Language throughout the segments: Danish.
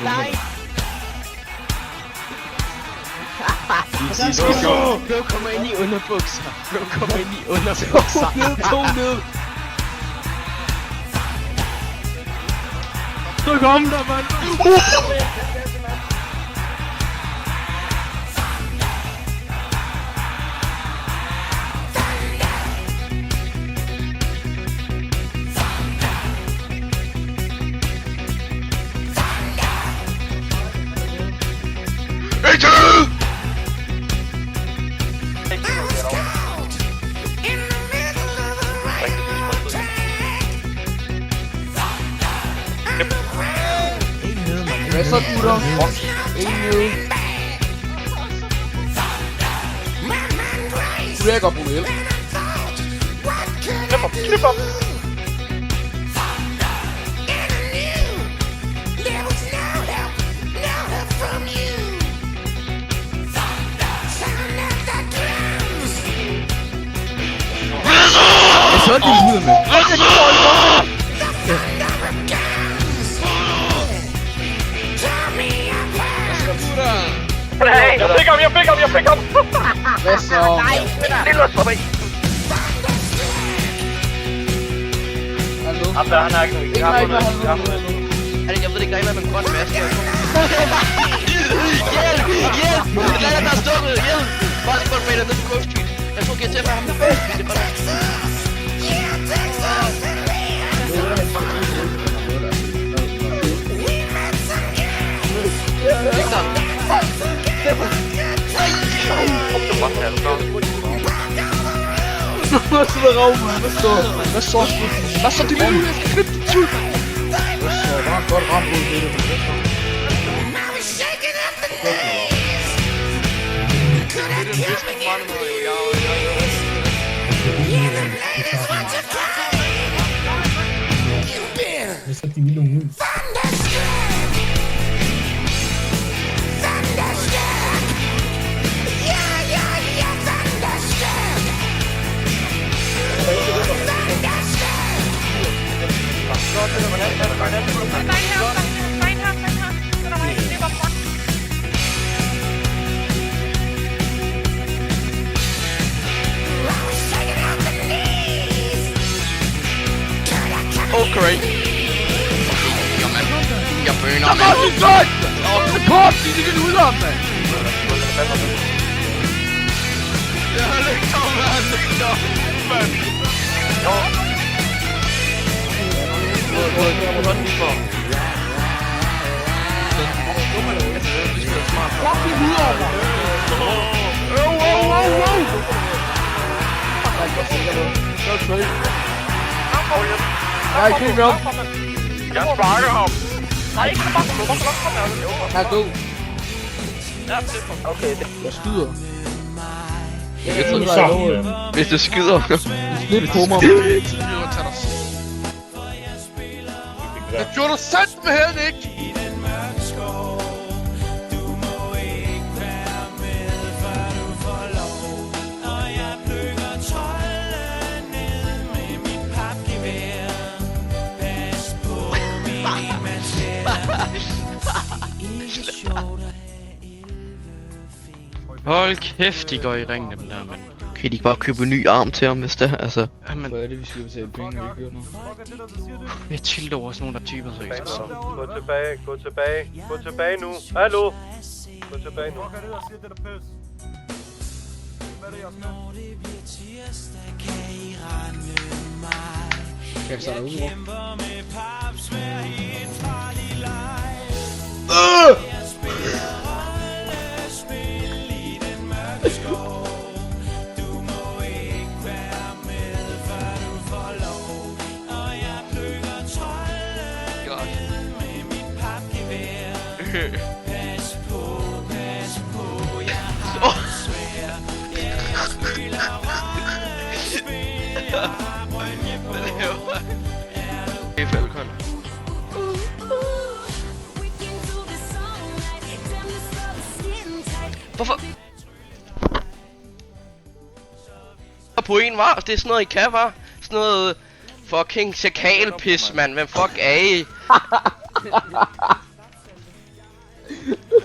Nej! Bro kommer ind i underbukser. Bro kommer ind i underbukser. 2 ned. Så kom der, mand! Hvad så, gutter? En nede. Du er godt på el. Knip op! Jeg så det lyder med. Nej, jeg fik ham! Hvad så? Lille forbi! Hallo? Han er ikke noget. Jeg ved ikke, der er en med en grøn maske. Hjælp! Hjælp! Der er der stukket! Hjælp! Bare lige på en meter ned på Grove Street. Jeg tror, jeg til at være ham. Det er bare Hvad så der rav, mand? Hvad så? De vil jeg skal klippe det til. Hvad så? Der er godt ramt ud med det. Hvad så de vil nogen ud? Okay. Jeg bøner, mand. Der var det godt! Kort, de kan ud om, mand. Jeg har lægt om, mand. Jeg er ikke helt med op. Jeg sparker ham. Nej, ikke bare kom her. Han er god. Okay, jeg skyder. Jeg tror, du er hvis du skyder. Slip på mig. Jeg gjorde dig sandt med Henrik! Hold kæft, de går i ringen, dem der, mand. Kan de ikke bare købe en ny arm til ham, hvis det er, altså? Jamen, hvad er det, vi skal betale penge, vi ikke gør noget? Jeg tilter over sådan nogle der typer, så ikke så. Gå tilbage nu. Hallo? Gå tilbage nu. Kan jeg starte ud, Pas på, jeg svær. Jeg spiller det er Falcon. Hvorfor? På en var, det er sådan noget I kan, var? Sådan noget fucking chakalpis, mand. Hvem fuck er I?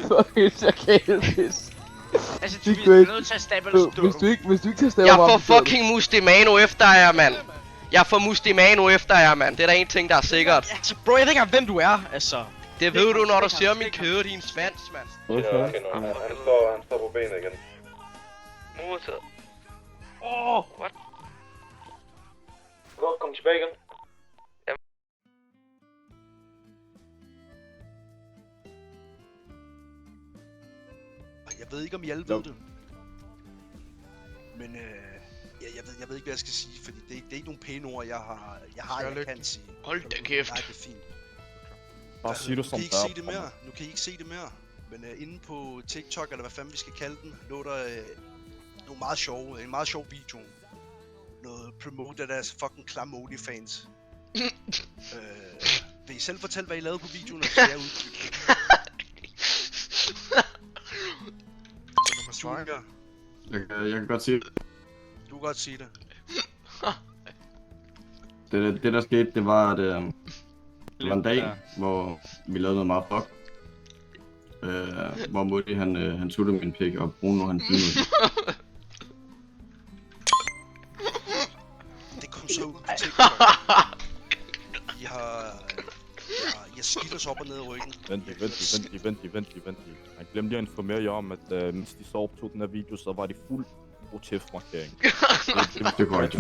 Fucking chakalefisk. Altså, Det du er bliver great. nødt til at stabbe eller stå. Hvis du ikke kan stave Jeg mig får op, så- fucking Mustimano efter jer, mand. Jeg får Mustimano efter jer, mand. Det er der en ting, der er sikkert. Altså, bro, jeg ved ikke engang, hvem du er, altså. Det ved du, når du ser min kæde, din svans, mand. Hvorfor? Han står på benet igen. Modtaget. What? Godt, kom tilbage igen. Jeg ved ikke, om I alle ved det. Men jeg ved ikke, hvad jeg skal sige, fordi det er ikke nogen pæne ord, jeg kan sige. Hold da kæft. Nej, det er fint. Bare sig det som Nu kan I ikke se det mere. Nu kan I ikke se det mere. Men inde på TikTok, eller hvad fanden vi skal kalde den, lå der nogle meget sjove, en meget sjov video. Noget promote af deres fucking klamme OnlyFans. Vil I selv fortælle, hvad I lavede på videoen, eller skal jeg uddybe det? Junior, Jeg kan godt sige, du kan godt sige det. det der skete, det var, at det var en dag, hvor vi lavede noget meget fuck. Hvor Mutti han suttede min pik, og Bruno han filmede. Det kom så ud på TikTok. Jeg skifter så op og ned i ryggen. Vent. Han glemte at informere jer om, at mens de så optog den her video, så var de fuld protestmarkering. Det er korrekt.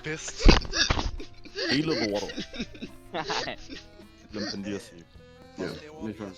Bedst. Hele lortet. Glemte han lige at sige. Ja, lige før.